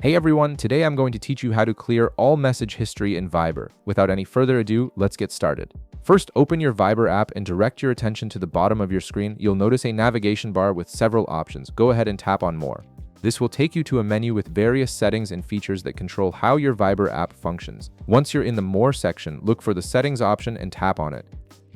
Hey everyone, today I'm going to teach you how to clear all message history in Viber. Without any further ado, let's get started. First, open your Viber app and direct your attention to the bottom of your screen. You'll notice a navigation bar with several options. Go ahead and tap on More. This will take you to a menu with various settings and features that control how your Viber app functions. Once you're in the More section, look for the Settings option and tap on it.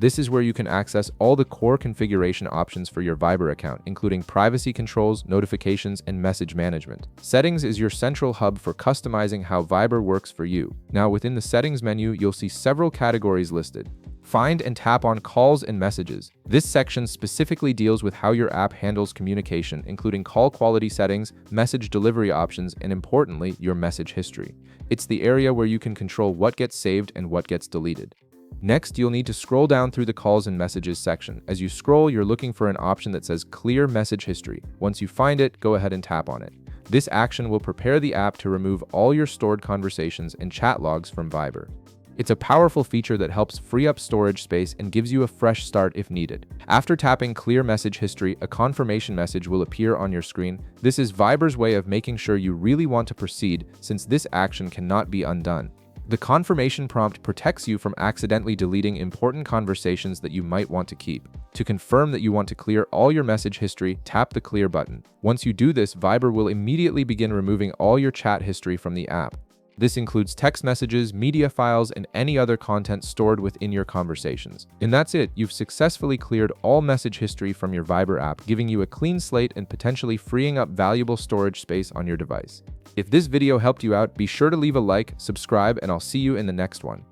This is where you can access all the core configuration options for your Viber account, including privacy controls, notifications, and message management. Settings is your central hub for customizing how Viber works for you. Now, within the Settings menu, you'll see several categories listed. Find and tap on Calls and Messages. This section specifically deals with how your app handles communication, including call quality settings, message delivery options, and importantly, your message history. It's the area where you can control what gets saved and what gets deleted. Next, you'll need to scroll down through the Calls and Messages section. As you scroll, you're looking for an option that says Clear Message History. Once you find it, go ahead and tap on it. This action will prepare the app to remove all your stored conversations and chat logs from Viber. It's a powerful feature that helps free up storage space and gives you a fresh start if needed. After tapping Clear Message History, a confirmation message will appear on your screen. This is Viber's way of making sure you really want to proceed, since this action cannot be undone. The confirmation prompt protects you from accidentally deleting important conversations that you might want to keep. To confirm that you want to clear all your message history, tap the Clear button. Once you do this, Viber will immediately begin removing all your chat history from the app. This includes text messages, media files, and any other content stored within your conversations. And that's it, you've successfully cleared all message history from your Viber app, giving you a clean slate and potentially freeing up valuable storage space on your device. If this video helped you out, be sure to leave a like, subscribe, and I'll see you in the next one.